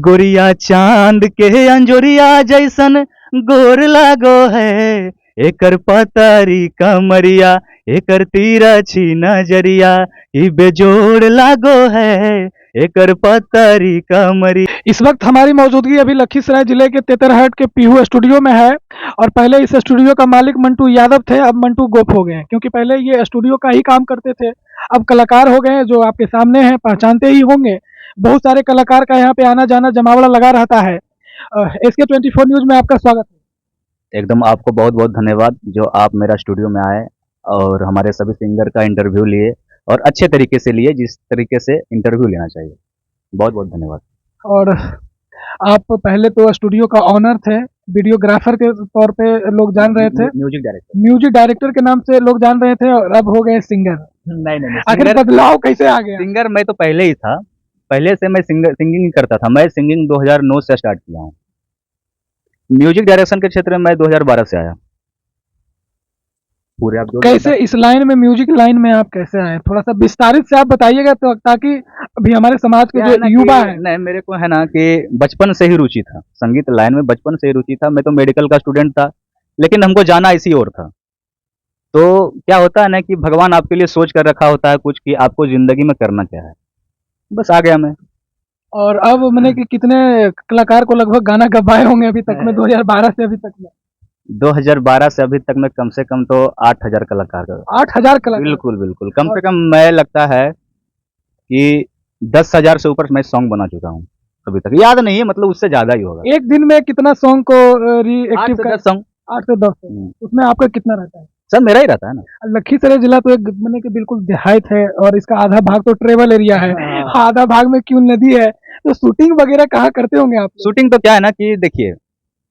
गोरिया चांद के अंजोरिया जैसन गोर लागो है, एकर पतरी कमरिया, एकर तिरछी नजरिया, ई बेजोड़ लागो है, एकर पतरी कमरी। इस वक्त हमारी मौजूदगी अभी लखीसराय जिले के तेतरहट के पीहू स्टूडियो में है और पहले इस स्टूडियो का मालिक मंटू यादव थे, अब मंटू गोप हो गए हैं क्योंकि पहले ये स्टूडियो का ही काम करते थे, अब कलाकार हो गए हैं जो आपके सामने हैं, पहचानते ही होंगे। बहुत सारे कलाकार का यहाँ पे आना जाना जमावड़ा लगा रहता है। SK24 न्यूज में आपका स्वागत है। एकदम आपको बहुत बहुत धन्यवाद जो आप मेरा स्टूडियो में आए और हमारे सभी सिंगर का इंटरव्यू लिए और अच्छे तरीके से लिए, जिस तरीके से इंटरव्यू लेना चाहिए। बहुत बहुत धन्यवाद। और आप पहले तो स्टूडियो का ऑनर थे, वीडियोग्राफर के तौर पे लोग जान रहे थे, म्यूजिक डायरेक्टर के नाम से लोग जान रहे थे और अब हो गए सिंगर। नहीं, आखिर बदलाव कैसे आ गया? सिंगर मैं तो पहले ही था, पहले से मैं सिंगिंग करता था। मैं सिंगिंग 2009 से स्टार्ट किया हूँ। म्यूजिक डायरेक्शन के क्षेत्र में मैं 2012 से आया। पूरे आप कैसे इस लाइन में, म्यूजिक लाइन में आप कैसे आए? थोड़ा सा विस्तारित से आप बताइएगा तो ताकि अभी हमारे समाज के जो युवा है। नहीं, मेरे को है ना कि बचपन से ही रुचि था संगीत लाइन में, बचपन से ही रुचि था। मैं तो मेडिकल का स्टूडेंट था, लेकिन हमको जाना इसी ओर था। तो क्या होता है ना कि भगवान आपके लिए सोच कर रखा होता है कुछ कि आपको जिंदगी में करना क्या है, बस आ गया मैं। और अब मैंने कि कितने कलाकार को लगभग गाना गवाए होंगे अभी तक में, 2012 से अभी तक में? 2012 से अभी तक में कम से कम तो 8,000 कलाकार। 8,000 कलाकार? बिल्कुल बिल्कुल, कम से कम मैं लगता है कि 10,000 से ऊपर मैं सॉन्ग बना चुका हूँ अभी तक। याद नहीं है, मतलब उससे ज्यादा ही होगा। एक दिन में कितना सॉन्ग को रिएक्टिव कर? 8 से 10 सॉन्ग। 8 से 10। उसमें आपका कितना रहता है? सब मेरा ही रहता है ना। लखीसराय जिला तो एक मैंने कि बिल्कुल देहात है और इसका आधा भाग तो ट्रेवल एरिया है, आधा भाग में क्यों नदी है, तो शूटिंग वगैरह कहाँ करते होंगे आप? शूटिंग तो क्या है ना कि देखिए,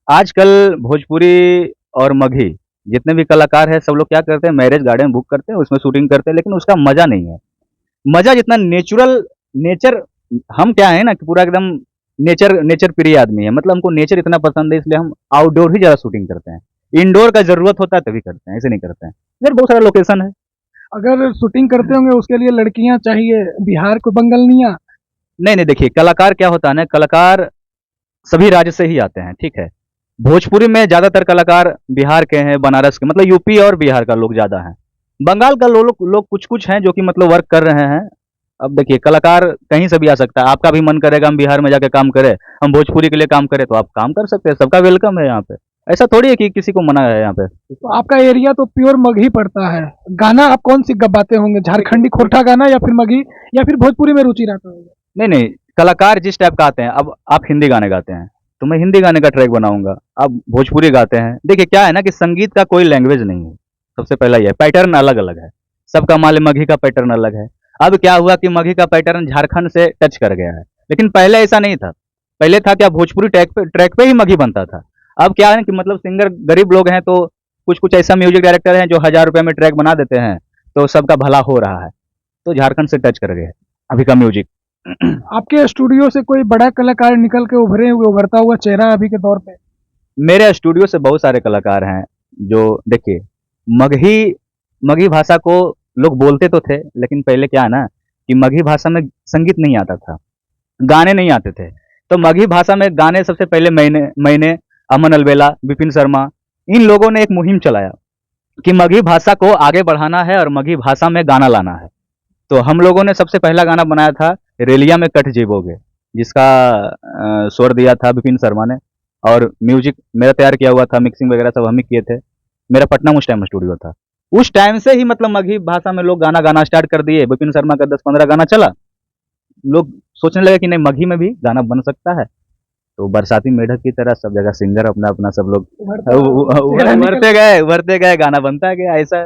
आजकल भोजपुरी और मगही जितने भी कलाकार हैं सब लोग क्या करते हैं, मैरिज गार्डन बुक करते हैं, उसमें शूटिंग करते हैं, लेकिन उसका मजा नहीं है। मजा जितना नेचर, हम क्या है ना कि पूरा एकदम नेचर प्रिय आदमी है, मतलब हमको नेचर इतना पसंद है, इसलिए हम आउटडोर ही ज्यादा शूटिंग करते हैं। इंडोर का जरूरत होता है तभी करते हैं, ऐसे नहीं करते हैं। इधर बहुत सारा लोकेशन है। अगर शूटिंग करते होंगे उसके लिए लड़कियां चाहिए, बिहार को बंगलनिया? नहीं, देखिए कलाकार क्या होता है ना, कलाकार सभी राज्य से ही आते हैं, ठीक है। भोजपुरी में ज्यादातर कलाकार बिहार के हैं, बनारस के, मतलब यूपी और बिहार का लोग ज्यादा हैं। बंगाल का लोग कुछ हैं जो कि मतलब वर्क कर रहे हैं। अब देखिए कलाकार कहीं से भी आ सकता है, आपका भी मन करेगा हम बिहार में जाके काम करें, हम भोजपुरी के लिए काम करें, तो आप काम कर सकते हैं, सबका वेलकम है यहाँ पे। ऐसा थोड़ी है कि किसी को मना है यहाँ पे। तो आपका एरिया तो प्योर मगही पड़ता है। गाना आप कौन सी गवाते होंगे, झारखंडी खोरठा गाना या फिर मगही या फिर भोजपुरी में रुचि रहता होगा? नहीं, कलाकार जिस टाइप का आते हैं, अब आप हिंदी गाने गाते हैं तो मैं हिंदी गाने का ट्रैक बनाऊंगा, आप भोजपुरी गाते हैं। देखिए क्या है ना कि संगीत का कोई लैंग्वेज नहीं है, सबसे पहला ये पैटर्न अलग अलग है, सबका माल मगही का पैटर्न अलग है। अब क्या हुआ कि मगही का पैटर्न झारखंड से टच कर गया है, लेकिन पहले ऐसा नहीं था। पहले था क्या, भोजपुरी ट्रैक पे ही मगही बनता था। अब क्या है कि मतलब सिंगर गरीब लोग हैं तो कुछ ऐसा म्यूजिक डायरेक्टर हैं जो 1,000 रुपए में ट्रैक बना देते हैं, तो सबका भला हो रहा है, तो झारखंड से टच कर गए अभी का म्यूजिक। आपके स्टूडियो से कोई बड़ा कलाकार निकल के उभरता हुआ चेहरा अभी के दौर पे? मेरे स्टूडियो से बहुत सारे कलाकार हैं जो, देखिए मगही भाषा को लोग बोलते तो थे, लेकिन पहले क्या है ना कि मगही भाषा में संगीत नहीं आता था, गाने नहीं आते थे। तो मगही भाषा में गाने सबसे पहले मैंने अमन अलबेला, विपिन शर्मा, इन लोगों ने एक मुहिम चलाया कि मगही भाषा को आगे बढ़ाना है और मगही भाषा में गाना लाना है। तो हम लोगों ने सबसे पहला गाना बनाया था रेलिया में कट जीवोगे, जिसका स्वर दिया था विपिन शर्मा ने, और म्यूजिक मेरा तैयार किया हुआ था, मिक्सिंग वगैरह सब हम ही किए थे। मेरा पटना में उस टाइम स्टूडियो था। उस टाइम से ही मतलब मगही भाषा में लोग गाना गाना स्टार्ट कर दिए। विपिन शर्मा का 10-15 गाना चला, लोग सोचने लगे कि नहीं मगही में भी गाना बन सकता है। तो बरसाती मेढक की तरह सब जगह सिंगर अपना अपना सब लोग उभरते गए, गाना बनता गया। ऐसा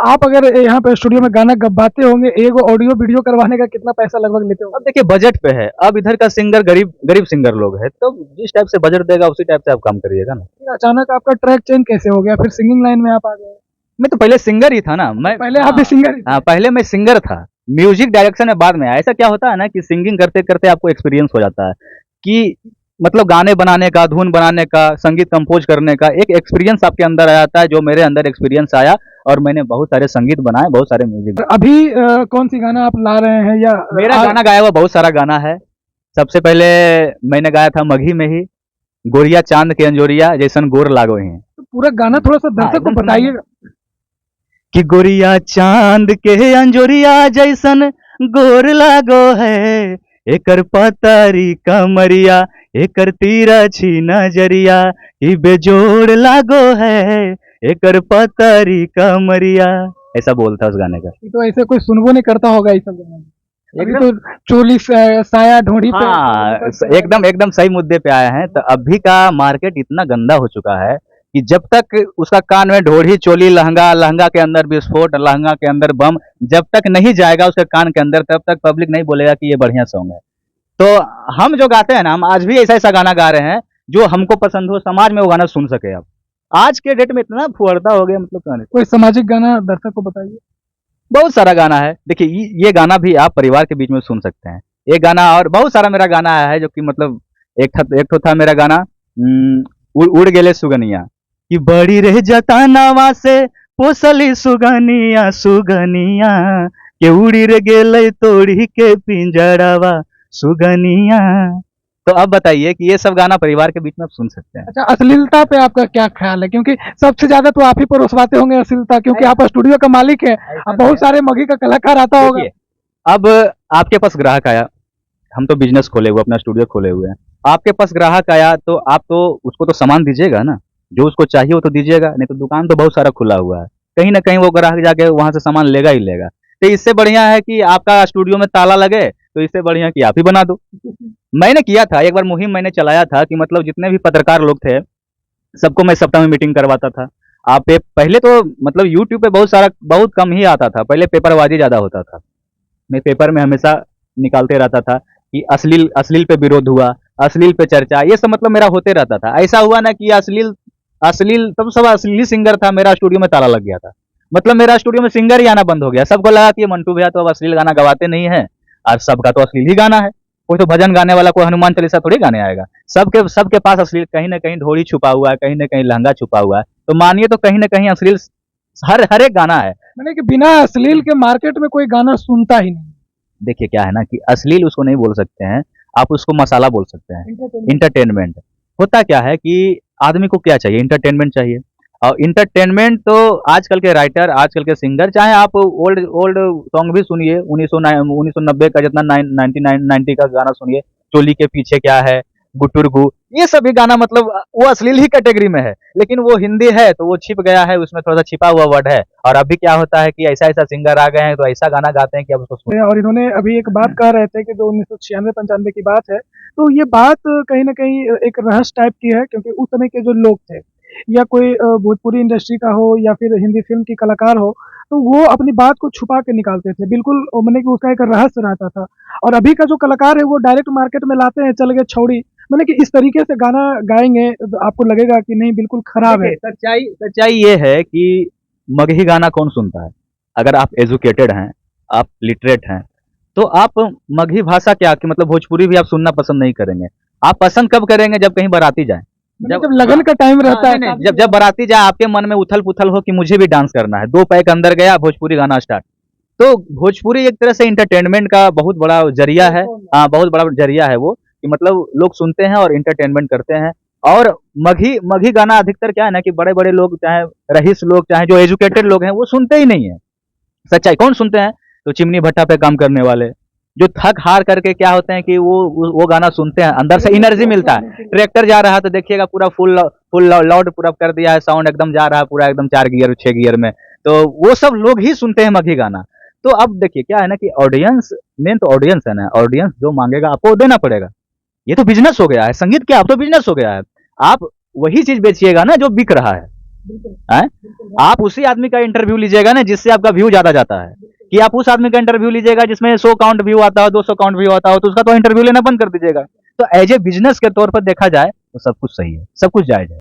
आप अगर यहाँ पे स्टूडियो में गाना गवाते होंगे, एगो ऑडियो वीडियो करवाने का कितना पैसा लगभग लेते हो? अब देखिए बजट पे है, अब इधर का सिंगर गरीब सिंगर लोग है, तो जिस टाइप से बजट देगा उसी टाइप से आप काम करिएगा ना। फिर अचानक आपका ट्रैक चेंज कैसे हो गया, फिर सिंगिंग लाइन में आप आ गए? मैं तो पहले सिंगर ही था ना। मैं पहले आप भी सिंगर ही? हाँ, पहले मैं सिंगर था, म्यूजिक डायरेक्शन में बाद में आया। ऐसा क्या होता है ना कि सिंगिंग करते करते आपको एक्सपीरियंस हो जाता है कि मतलब गाने बनाने का, धुन बनाने का, संगीत कंपोज करने का एक एक्सपीरियंस आपके अंदर आ जाता है, जो मेरे अंदर एक्सपीरियंस आया और मैंने बहुत सारे संगीत बनाए, बहुत सारे म्यूजिक। अभी कौन सी गाना आप ला रहे हैं या मेरा गाना गाया हुआ बहुत सारा गाना है, सबसे पहले मैंने गाया था मगही में ही, गोरिया चांद के अंजोरिया जैसन गोर लागो हैं। तो पूरा गाना थोड़ा सा दर्शक को एकदम बताइएगा। कि गोरिया चांद के अंजोरिया जैसन गोर लागो है, एकर पतारी कमरिया, एकर तिरछी नजरिया, ई बेजोड़ लागो है, एकर पतारी कमरिया। ऐसा बोलता उस गाने का। तो ऐसे कोई सुनबो नहीं करता होगा इस सब गाना। अभी एकदम तो चोली साया ढोड़ी पे हाँ, एकदम एकदम सही मुद्दे पे आए हैं। तो अभी का मार्केट इतना गंदा हो चुका है कि जब तक उसका कान में ढोढ़ी, चोली, लहंगा, लहंगा के अंदर विस्फोट, लहंगा के अंदर बम, जब तक नहीं जाएगा उसके कान के अंदर, तब तक पब्लिक नहीं बोलेगा कि ये बढ़िया सॉन्ग है। तो हम जो गाते हैं ना, हम आज भी ऐसा ऐसा गाना गा रहे हैं जो हमको पसंद हो, समाज में वो गाना सुन सके। अब आज के डेट में इतना फुहरता हो गया, मतलब क्या नहीं। कोई सामाजिक गाना दर्शक को बताइए। बहुत सारा गाना है। देखिए ये गाना भी आप परिवार के बीच में सुन सकते हैं। ये गाना और बहुत सारा मेरा गाना आया है जो कि मतलब एक ठो था मेरा गाना, उड़ गेले सुगनिया, कि बड़ी रह जता नावा से पोसली सुगनिया, सुगनिया के उड़ी रे गेले तोड़ी के पिंजड़ावा सुगनिया। तो अब बताइए कि ये सब गाना परिवार के बीच में आप सुन सकते हैं। अच्छा, अश्लीलता पे आपका क्या ख्याल है? क्योंकि सबसे ज्यादा तो आप ही परोसवाते होंगे अश्लीलता, क्योंकि आप स्टूडियो का मालिक है। अब बहुत सारे मगही का कलाकार आता होगा। देखिए, अब आपके पास ग्राहक आया, हम तो बिजनेस खोले हुए, अपना स्टूडियो खोले हुए हैं। आपके पास ग्राहक आया तो आप तो उसको तो सामान दीजिएगा ना, जो उसको चाहिए वो तो दीजिएगा, नहीं तो दुकान तो बहुत सारा खुला हुआ है, कहीं ना कहीं वो ग्राहक जाके वहां से सामान लेगा ही लेगा। तो इससे बढ़िया है कि आपका स्टूडियो में ताला लगे, तो इससे बढ़िया कि आप ही बना दो। मैंने किया था एक बार, मुहिम मैंने चलाया था कि मतलब जितने भी पत्रकार लोग थे सबको मैं सप्ताह में मीटिंग करवाता था। पहले तो मतलब यूट्यूब पे बहुत कम ही आता था, पहले पेपरबाजी ज्यादा होता था। मैं पेपर में हमेशा निकालते रहता था कि अश्लील अश्लील पे विरोध हुआ, अश्लील पे चर्चा, ये सब मतलब मेरा होते रहता था। ऐसा हुआ ना कि अश्लील अश्लील तब सब अश्लील सिंगर था, मेरा स्टूडियो में ताला लग गया था। मतलब मेरा स्टूडियो में सिंगर ही आना बंद हो गया। सबको लगा कि ये मंटू भैया तो अब अश्लील गाना गवाते नहीं है, और सबका तो अश्लील ही गाना है। कोई तो भजन गाने वाला, कोई हनुमान चालीसा थोड़ी गाने आएगा। सबके पास अश्लील कहीं ना कहीं ढोली छुपा हुआ है, कहीं ना कहीं लहंगा छुपा हुआ है। तो मानिए तो कहीं ना कहीं अश्लील हर एक गाना है। मैंने कि बिना अश्लील के मार्केट में कोई गाना सुनता ही नहीं। देखिए क्या है ना कि अश्लील उसको नहीं बोल सकते हैं, आप उसको मसाला बोल सकते हैं, इंटरटेनमेंट। होता क्या है कि आदमी को क्या चाहिए? इंटरटेनमेंट चाहिए। और इंटरटेनमेंट तो आजकल के राइटर, आजकल के सिंगर, चाहे आप ओल्ड ओल्ड सॉन्ग भी सुनिए, 1990 का जितना 90 का गाना सुनिए, चोली के पीछे क्या है, गुटुरगु, ये सभी गाना मतलब वो अश्लील ही कैटेगरी में है, लेकिन वो हिंदी है तो वो छिप गया है, उसमें थोड़ा सा छिपा हुआ वर्ड है। और अभी क्या होता है कि ऐसा ऐसा सिंगर आ गए हैं तो ऐसा गाना गाते हैं कि अब उसको और इन्होंने अभी एक बात कह रहे थे कि जो 1996-95 की बात है, तो ये बात कहीं न कहीं एक रहस्य टाइप की है, क्योंकि उस समय के जो लोग थे या कोई भोजपुरी इंडस्ट्री का हो या फिर हिंदी फ़िल्म की कलाकार हो, तो वो अपनी बात को छुपा के निकालते थे। बिल्कुल माने कि उसका एक रहस्य रहता था। और अभी का जो कलाकार है वो डायरेक्ट मार्केट में लाते हैं, चल गए छौड़ी। माने कि इस तरीके से गाना गाएँगे तो आपको लगेगा कि नहीं, बिल्कुल खराब है। सच्चाई सच्चाई ये है कि मगही गाना कौन सुनता है? अगर आप एजुकेटेड हैं, आप लिटरेट हैं, तो आप मगही भाषा क्या कि मतलब भोजपुरी भी आप सुनना पसंद नहीं करेंगे। आप पसंद कब करेंगे? जब कहीं बाराती जाए, जब लगन का टाइम रहता हाँ, है, नहीं, जब जब बाराती जाए, आपके मन में उथल पुथल हो कि मुझे भी डांस करना है, 2 पैक अंदर गया, भोजपुरी गाना स्टार्ट। तो भोजपुरी एक तरह से इंटरटेनमेंट का बहुत बड़ा जरिया है। हाँ, बहुत बड़ा जरिया है वो, कि मतलब लोग सुनते हैं और इंटरटेनमेंट करते हैं। और मगही मगही गाना अधिकतर क्या है ना कि बड़े बड़े लोग, चाहे रईस लोग, चाहे जो एजुकेटेड लोग हैं, वो सुनते ही नहीं है। सच्चाई कौन सुनते हैं? तो चिमनी भट्टा पे काम करने वाले, जो थक हार करके क्या होते हैं कि वो गाना सुनते हैं, अंदर से एनर्जी मिलता है। ट्रैक्टर जा रहा है तो देखिएगा पूरा फुल लाउड पूरा कर दिया है, साउंड एकदम जा रहा है पूरा एकदम 4 गियर 6 गियर में। तो वो सब लोग ही सुनते हैं मगही गाना। तो अब देखिए क्या है ना कि ऑडियंस, मेन तो ऑडियंस है ना, ऑडियंस जो मांगेगा आपको देना पड़ेगा। ये तो बिजनेस हो गया है, संगीत क्या अब तो बिजनेस हो गया है। आप वही चीज बेचिएगा ना जो बिक रहा है। हैं? आप उसी आदमी का इंटरव्यू लीजिएगा ना जिससे आपका व्यू ज्यादा जाता है, कि आप उस आदमी का इंटरव्यू लीजिएगा जिसमें 100 काउंट व्यू आता हो, 200 काउंट व्यू आता हो, तो उसका तो इंटरव्यू लेना बंद कर दीजिएगा। तो एज ए बिजनेस के तौर पर देखा जाए तो सब कुछ सही है, सब कुछ जायज है।